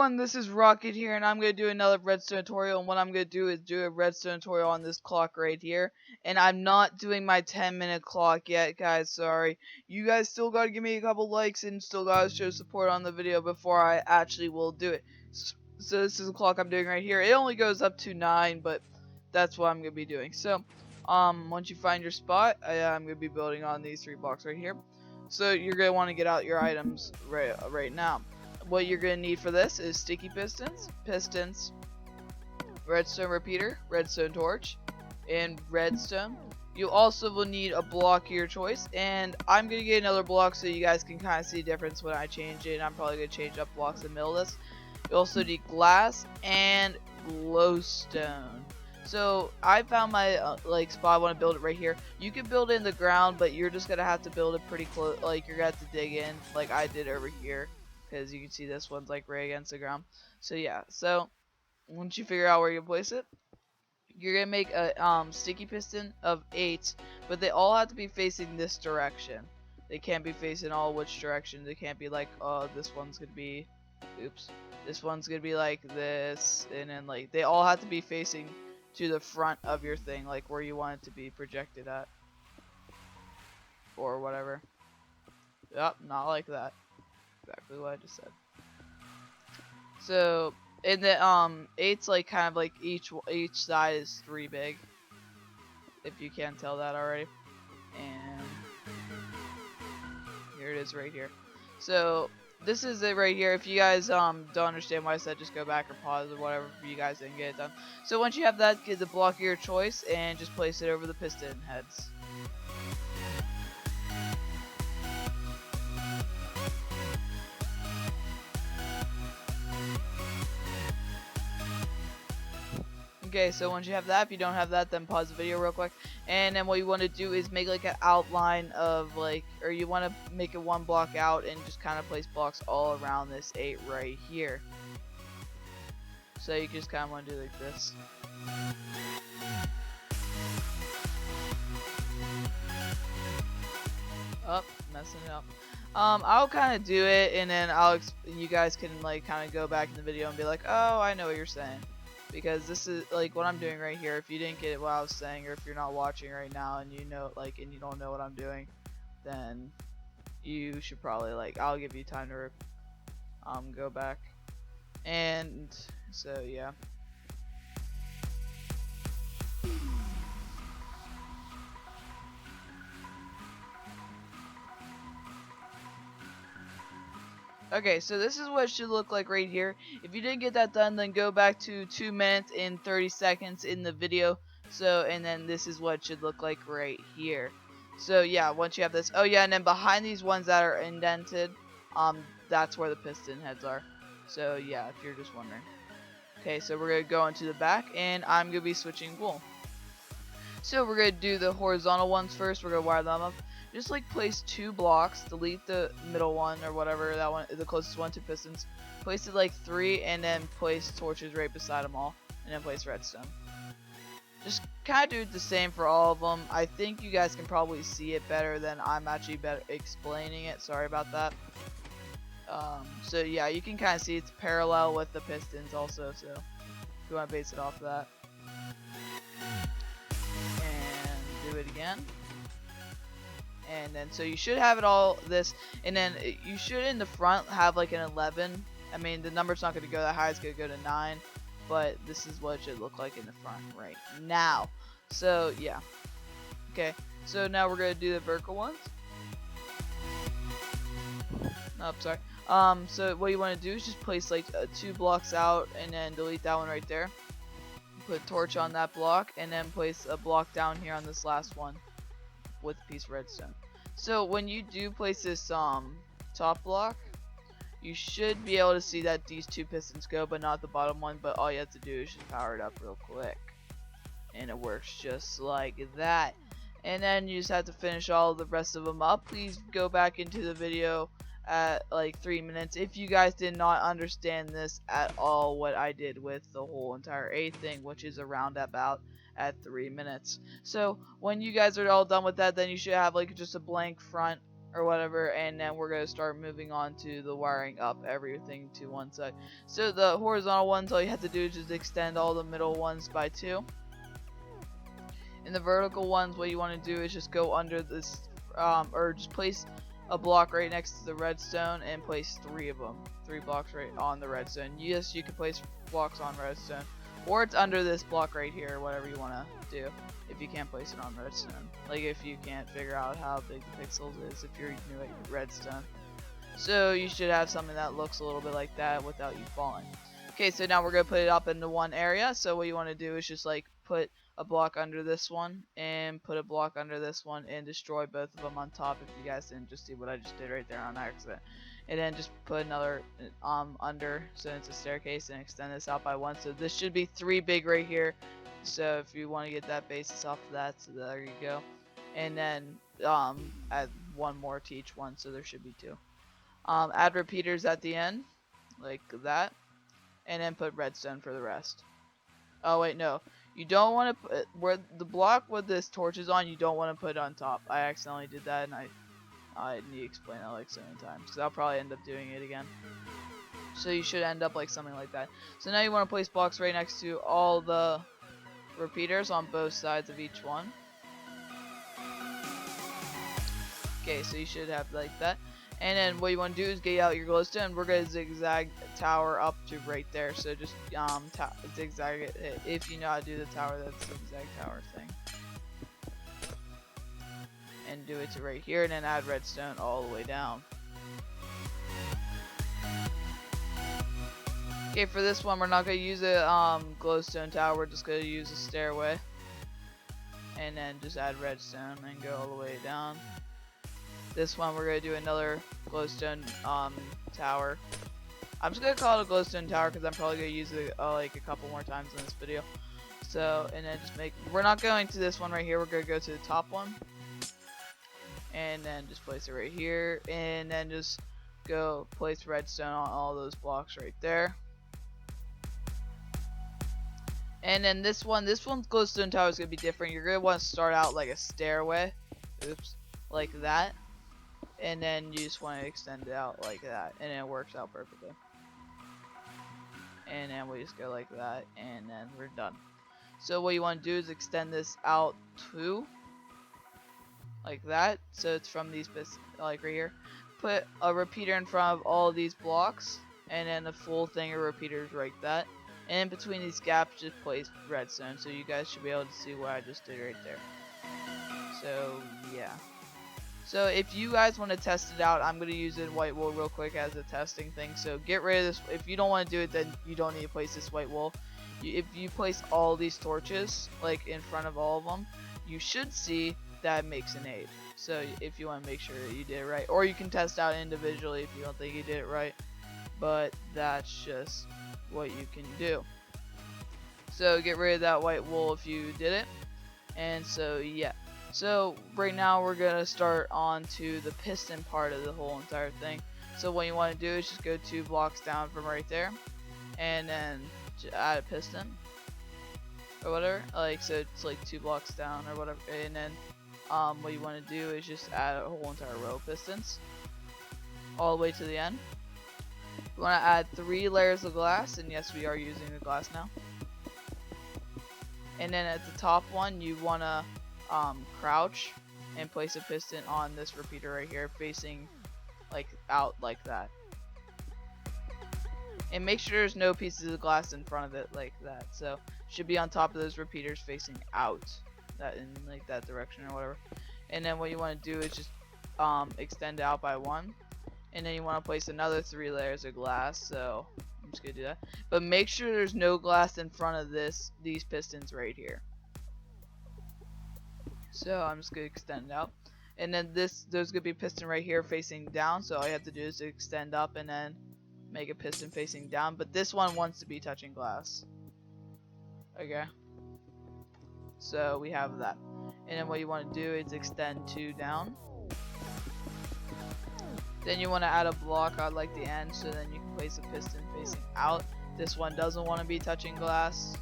everyone, this is Rocket here, and I'm going to do another redstone tutorial, and what I'm going to do is do a redstone tutorial on this clock right here, and I'm not doing my 10-minute clock yet, guys, sorry. You guys still got to give me a couple likes, and still got to show support on the video before I actually will do it. So this is the clock I'm doing right here. It only goes up to 9, but that's what I'm going to be doing. So, once you find your spot, I'm going to be building on these 3 blocks right here. So you're going to want to get out your items right now. What you're going to need for this is sticky pistons, redstone repeater, redstone torch, and redstone. You also will need a block of your choice, and I'm going to get another block so you guys can kind of see the difference when I change it. I'm probably going to change up blocks in the middle of this. You also need glass and glowstone. So I found my spot. I want to build it right here. You can build it in the ground, but you're just going to have to build it pretty close. Like you're going to have to dig in like I did over here. Because you can see this one's like right against the ground. So yeah, so once you figure out where you place it, you're gonna make a sticky piston of 8, but they all have to be facing this direction. They can't be facing all which direction. They can't be like, oh, this one's gonna be, oops, this one's gonna be like this, and then like they all have to be facing to the front of your thing, like where you want it to be projected at, or whatever. Yep, not like that. Exactly what I just said. So in the 8's like kind of like each side is 3 big, if you can't tell that already. And here it is right here. So this is it right here. If you guys don't understand what I said, just go back or pause or whatever if you guys didn't get it done. So once you have that, get the block of your choice and just place it over the piston heads. Okay, so once you have that, if you don't have that, then pause the video real quick. And then what you want to do is make like an outline of like, or you want to make it 1 block out and just kind of place blocks all around this 8 right here. So you just kind of want to do like this. Oh, messing it up. I'll kind of do it, and then you guys can like kind of go back in the video and be like, oh, I know what you're saying. Because this is like what I'm doing right here. If you didn't get what I was saying, or if you're not watching right now and you know and you don't know what I'm doing, then you should probably I'll give you time to go back. And so yeah. Okay, so this is what it should look like right here. If you didn't get that done, then go back to 2 minutes and 30 seconds in the video. So, and then this is what it should look like right here. So yeah, once you have this, oh yeah, and then behind these ones that are indented, that's where the piston heads are. So yeah, if you're just wondering. Okay, so we're gonna go into the back, and I'm gonna be switching wool. So we're gonna do the horizontal ones first. We're gonna wire them up. Just like place 2 blocks, delete the middle one or whatever, that one, the closest one to pistons. Place it like 3, and then place torches right beside them all, and then place redstone. Just kind of do the same for all of them. I think you guys can probably see it better than I'm actually better explaining it. Sorry about that. So yeah, you can kind of see it's parallel with the pistons also. So if you want to base it off of that, and do it again. And then so you should have it all this, and then you should in the front have like an 11. I mean, the number's not going to go that high, it's going to go to 9, but this is what it should look like in the front right now. So yeah, okay, so now we're going to do the vertical ones. Oh, sorry. So what you want to do is just place like 2 blocks out, and then delete that one right there. Put a torch on that block, and then place a block down here on this last one with a piece of redstone. So when you do place this top block, you should be able to see that these 2 pistons go, but not the bottom one. But all you have to do is just power it up real quick, and it works just like that. And then you just have to finish all the rest of them up. Please go back into the video at like 3 minutes if you guys did not understand this at all, what I did with the whole entire 8 thing, which is around about at 3 minutes. So when you guys are all done with that, then you should have like just a blank front or whatever, and then we're going to start moving on to the wiring up everything to one side. So the horizontal ones, all you have to do is just extend all the middle ones by 2. And the vertical ones, what you want to do is just go under this, or just place a block right next to the redstone and place 3 of them. 3 blocks right on the redstone. Yes, you can place blocks on redstone, or it's under this block right here, whatever you want to do. If you can't place it on redstone, like if you can't figure out how big the pixels is if you're new at redstone. So you should have something that looks a little bit like that without you falling. Okay, so now we're gonna put it up into one area. So what you want to do is just like put a block under this one and put a block under this one and destroy both of them on top. If you guys didn't just see what I just did right there on accident. And then just put another under, so it's a staircase, and extend this out by 1. So this should be 3 big right here. So if you want to get that basis off of that, so there you go. And then add 1 more to each one, so there should be 2. Add repeaters at the end, like that, and then put redstone for the rest. Oh wait, no, you don't want to put where the block with this torch is on. You don't want to put it on top. I accidentally did that, and I need to explain that like so many times, because I'll probably end up doing it again. So you should end up like something like that. So now you want to place blocks right next to all the repeaters on both sides of each one. Okay, so you should have like that. And then what you want to do is get out your glowstone. We're going to zigzag tower up to right there. So just zigzag it. If you know how to do the tower, that's the zigzag tower thing. And do it to right here, and then add redstone all the way down. Okay, for this one, we're not going to use a glowstone tower. We're just going to use a stairway. And then just add redstone and go all the way down. This one, we're going to do another glowstone tower. I'm just going to call it a glowstone tower because I'm probably going to use it like a couple more times in this video. So, and then just we're not going to this one right here. We're going to go to the top one. And then just place it right here. And then just go place redstone on all those blocks right there. And then this one's glowstone tower is going to be different. You're going to want to start out like a stairway. Oops. Like that. And then you just want to extend it out like that. And it works out perfectly. And then we just go like that. And then we're done. So what you want to do is extend this out to like that. So it's from these bits, like right here. Put a repeater in front of all these blocks. And then a full thing of repeaters like that. And in between these gaps, just place redstone. So you guys should be able to see what I just did right there. So, yeah. So if you guys want to test it out, I'm going to use it white wool real quick as a testing thing. So get rid of this. If you don't want to do it, then you don't need to place this white wool. If you place all these torches, like in front of all of them, you should see that makes an 8. So if you want to make sure that you did it right. Or you can test out individually if you don't think you did it right. But that's just what you can do. So get rid of that white wool if you did it. And so yeah. So right now we're gonna start on to the piston part of the whole entire thing. So what you want to do is just go 2 blocks down from right there, and then add a piston or whatever. Like so, it's like 2 blocks down or whatever. And then what you want to do is just add a whole entire row of pistons all the way to the end. You want to add 3 layers of glass, and yes, we are using the glass now. And then at the top one, you want to crouch and place a piston on this repeater right here, facing like out like that. And make sure there's no pieces of glass in front of it like that. So it should be on top of those repeaters facing out, that in like that direction or whatever. And then what you want to do is just extend out by 1. And then you want to place another 3 layers of glass. So I'm just gonna do that. But make sure there's no glass in front of these pistons right here. So I'm just gonna extend out, and then there's gonna be a piston right here facing down. So all you have to do is extend up and then make a piston facing down. But this one wants to be touching glass. Okay. So we have that, and then what you want to do is extend 2 down. Then you want to add a block on like the end, so then you can place a piston facing out. This one doesn't want to be touching glass.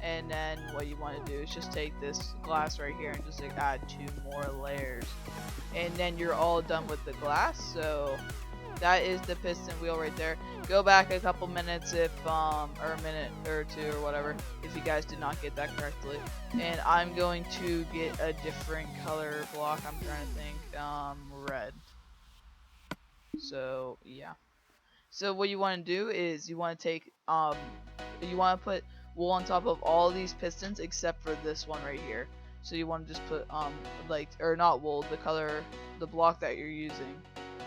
And then what you want to do is just take this glass right here and just like add 2 more layers. and then you're all done with the glass. So that is the piston wheel right there. Go back a couple minutes if or a minute or two or whatever if you guys did not get that correctly. And I'm going to get a different color block. I'm trying to think red. So yeah. So what you want to do is you want to take you want to put wool on top of all these pistons except for this one right here. So you want to just put like, or not wool, the block that you're using,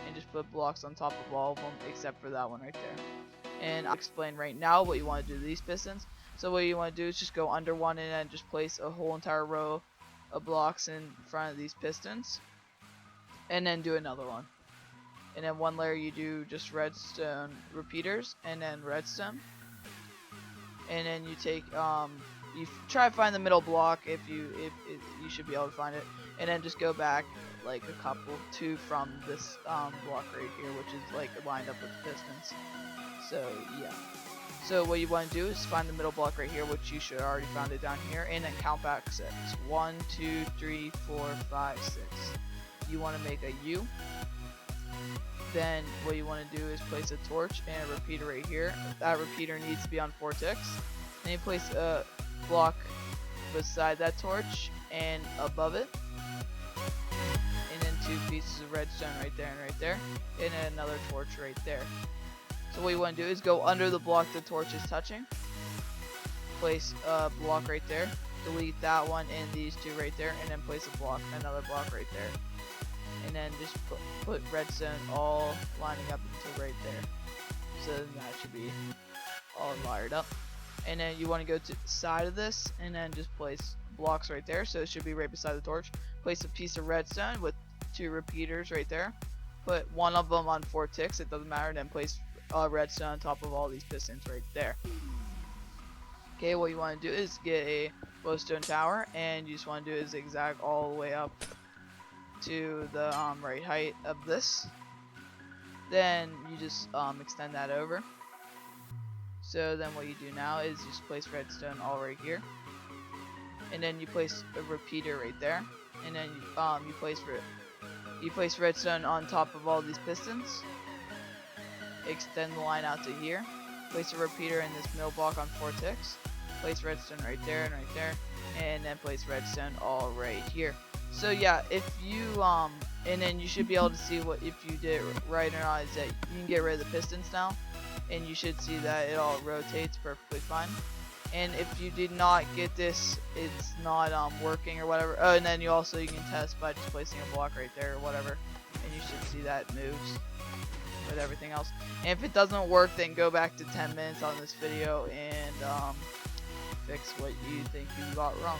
and just put blocks on top of all of them except for that one right there. And I'll explain right now what you want to do to these pistons. So what you want to do is just go under one and then just place a whole entire row of blocks in front of these pistons, and then do another one. And then one layer you do just redstone repeaters, and then redstone. And then you take you try to find the middle block if you should be able to find it, and then just go back like two from this block right here, which is like lined up with the pistons. So yeah. So what you want to do is find the middle block right here, which you should already found it down here, and then count back 6. 1, 2, 3, 4, 5, 6. You want to make a U. Then what you want to do is place a torch and a repeater right here. That repeater needs to be on 4 ticks. Then you place a block beside that torch and above it. And then 2 pieces of redstone right there and right there. And then another torch right there. So what you want to do is go under the block the torch is touching. Place a block right there. Delete that one and these 2 right there. And then place another block right there. And then just put redstone all lining up into right there. So then that should be all wired up. And then you want to go to the side of this and then just place blocks right there. So it should be right beside the torch. Place a piece of redstone with 2 repeaters right there. Put one of them on 4 ticks, it doesn't matter. Then place redstone on top of all these pistons right there. Okay, what you want to do is get a glowstone tower, and you just want to do a zigzag all the way up to the right height of this. Then you just extend that over. So then what you do now is just place redstone all right here, and then you place a repeater right there, and then you place redstone on top of all these pistons. Extend the line out to here. Place a repeater in this middle block on 4 ticks. Place redstone right there and right there, and then place redstone all right here. So yeah, if you and then you should be able to see what if you did it right or not, is that you can get rid of the pistons now, and you should see that it all rotates perfectly fine. And if you did not get this, it's not working or whatever. Oh, and then you can test by just placing a block right there or whatever, and you should see that it moves with everything else. And if it doesn't work, then go back to 10 minutes on this video and fix what you think you got wrong.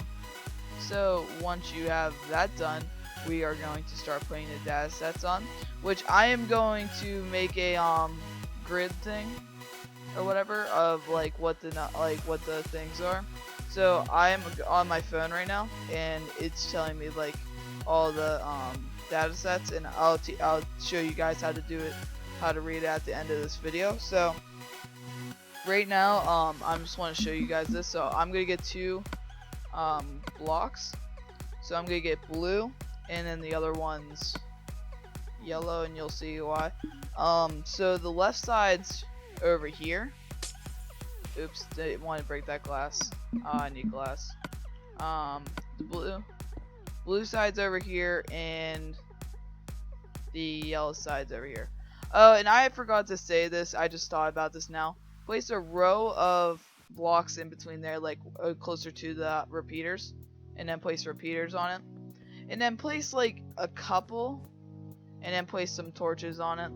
So once you have that done, we are going to start putting the data sets on, which I am going to make a grid thing or whatever of like what the things are. So I am on my phone right now, and it's telling me like all the data sets, and I'll show you guys how to do it, how to read it at the end of this video. So right now I just want to show you guys this. So I'm gonna get 2 blocks. So I'm gonna get blue, and then the other one's yellow, and you'll see why. So the left side's over here. Oops, didn't want to break that glass. I need glass. The blue side's over here, and the yellow side's over here. Oh, and I forgot to say this, I just thought about this now. Place a row of blocks in between there, like closer to the repeaters, and then place repeaters on it, and then place like a couple, and then place some torches on it.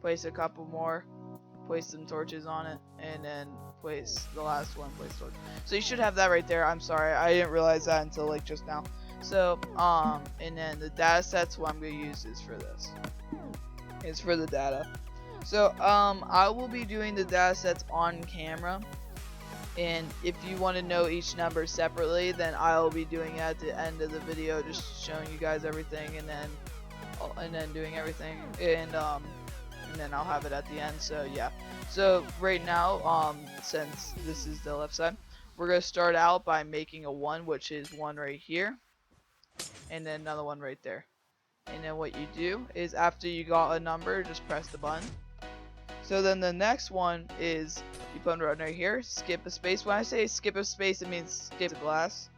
Place a couple more, place some torches on it, and then place the last one, place torch. So you should have that right there. I'm sorry, I didn't realize that until like just now. So and then the data sets, what I'm gonna use is for this. It's for the data. So I will be doing the data sets on camera, and if you want to know each number separately, then I'll be doing it at the end of the video, just showing you guys everything, and then doing everything, and then I'll have it at the end. So yeah. So right now, since this is the left side, we're gonna start out by making a 1, which is 1 right here, and then another one right there. And then what you do is after you got a number, just press the button. So then the next one is you put it right here, skip a space. When I say skip a space, it means skip the glass.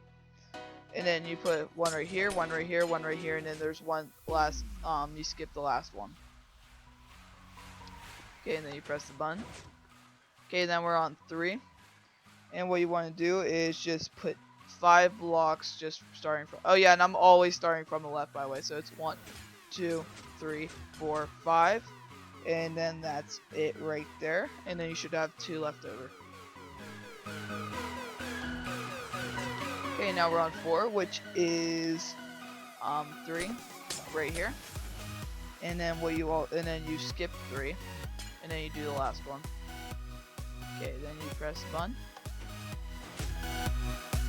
And then you put one right here, one right here, one right here, and then there's one last, you skip the last one. Okay, and then you press the button. Okay, then we're on 3. And what you want to do is just put 5 blocks just starting from, oh yeah, and I'm always starting from the left, by the way, so it's 1, 2, 3, 4, 5. And then that's it right there, and then you should have 2 left over. Okay, now we're on 4, which is 3 right here. And then you skip 3, and then you do the last one. Okay, then you press the button.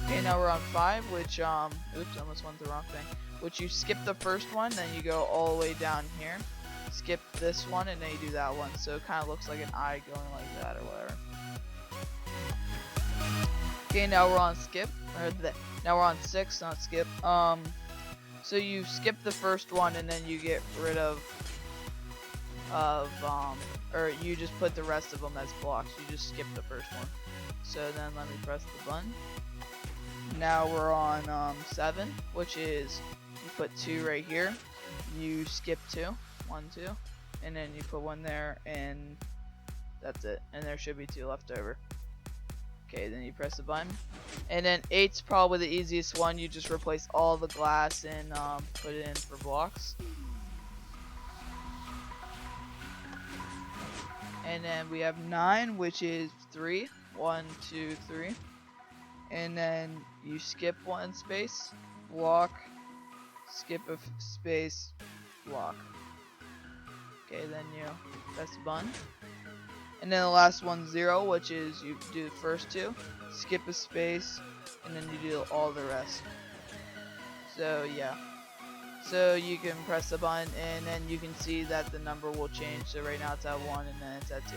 Okay, now we're on 5, which oops, almost went the wrong thing. Which you skip the first one, then you go all the way down here. Skip this one, and then you do that one. So it kind of looks like an eye going like that or whatever. Okay, now we're on skip. Now we're on 6, not skip. So you skip the first one, and then you get rid of or you just put the rest of them as blocks. You just skip the first one. So then let me press the button. Now we're on 7, which is you put 2 right here. You skip 2, 1, 2, and then you put 1 there, and that's it. And there should be 2 left over. Okay, then you press the button. And then 8's probably the easiest one. You just replace all the glass and put it in for blocks. And then we have 9, which is 3. 1, 2, 3. And then you skip 1 space, block, skip a space, block. Okay, then you press the button. And then the last one's 0, which is you do the first 2, skip a space, and then you do all the rest. So yeah. So you can press the button, and then you can see that the number will change. So right now it's at 1, and then it's at 2.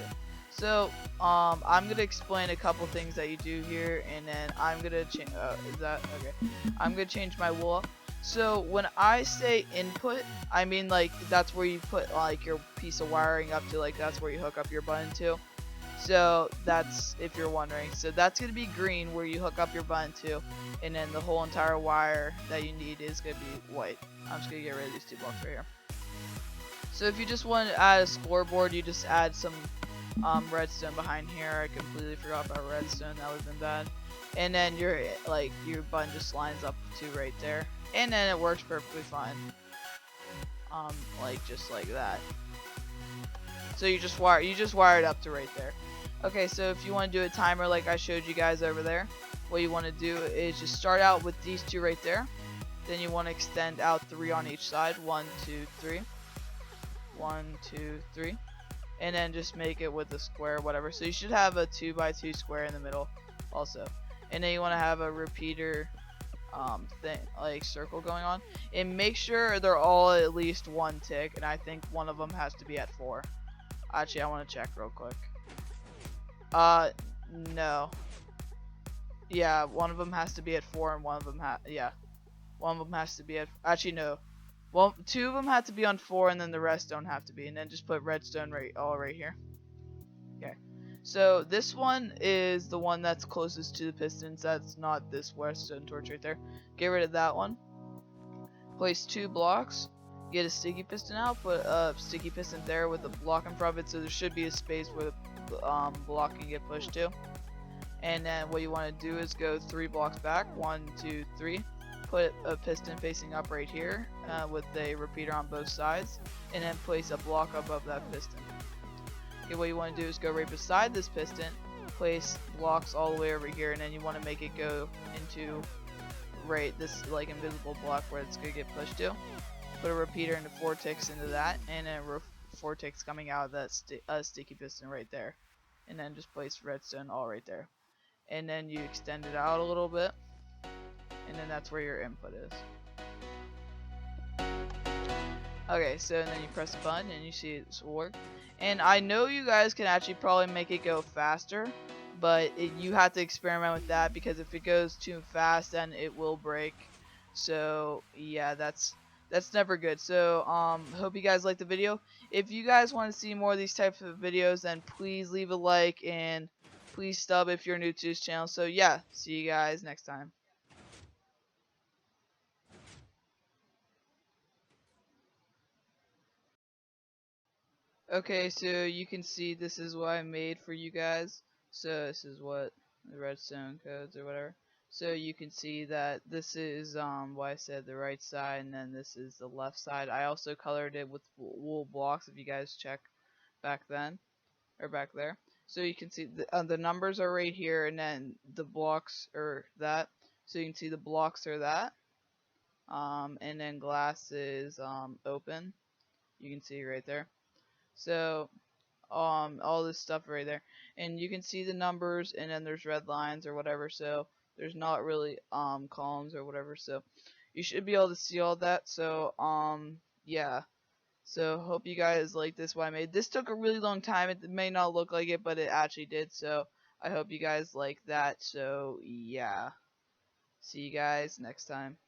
So I'm gonna explain a couple things that you do here, and then I'm gonna change. Is that okay? I'm gonna change my wool up. So when I say input, I mean like that's where you put like your piece of wiring up to, like that's where you hook up your button to. So that's, if you're wondering, so that's gonna be green where you hook up your button to, and then the whole entire wire that you need is gonna be white. I'm just gonna get rid of these 2 blocks right here. So if you just want to add a scoreboard, you just add some redstone behind here. I completely forgot about redstone, that would've been bad. And then your button just lines up to right there, and then it works perfectly fine. Like just like that. So you just wire it up to right there. Okay, so if you want to do a timer like I showed you guys over there, what you want to do is just start out with these 2 right there. Then you want to extend out 3 on each side. 1, 2, 3. 1, 2, 3. And then just make it with a square, whatever. So you should have a 2x2 square in the middle also. And then you want to have a repeater thing, like circle going on. And make sure they're all at least 1 tick, and I think one of them has to be at 4. Actually, I want to check real quick. No. Yeah, one of them has to be at 4, and one of them one of them has to be at, actually no. Well, 2 of them have to be on 4, and then the rest don't have to be. And then just put redstone right here. Okay. So this one is the one that's closest to the pistons. That's not this redstone torch right there. Get rid of that one. Place 2 blocks. Get a sticky piston out. Put a sticky piston there with a block in front of it, so there should be a space where the block can get pushed to. And then what you want to do is go 3 blocks back. 1, 2, 3. Put a piston facing up right here with a repeater on both sides, and then place a block above that piston. Okay, what you want to do is go right beside this piston, place blocks all the way over here, and then you want to make it go into right this like invisible block where it's gonna get pushed to. Put a repeater into 4 ticks into that, and then 4 ticks coming out of that sticky piston right there, and then just place redstone all right there, and then you extend it out a little bit. And then that's where your input is. Okay, so then you press the button and you see this will work. And I know you guys can actually probably make it go faster, but you have to experiment with that, because if it goes too fast then it will break. So yeah, that's That's never good. So hope you guys liked the video. If you guys want to see more of these types of videos, then please leave a like and please sub if you're new to this channel. So yeah, see you guys next time. Okay, so you can see this is what I made for you guys. So this is what the redstone codes or whatever. So you can see that this is what I said, the right side, and then this is the left side. I also colored it with wool blocks if you guys check back then or back there. So you can see the numbers are right here, and then the blocks are that. So you can see the blocks are that. And then glass is open. You can see right there. So all this stuff right there, and you can see the numbers, and then there's red lines or whatever, so there's not really columns or whatever, so you should be able to see all that. So yeah, so hope you guys like this what I made. This took a really long time. It may not look like it, but it actually did. So I hope you guys like that. So yeah, see you guys next time.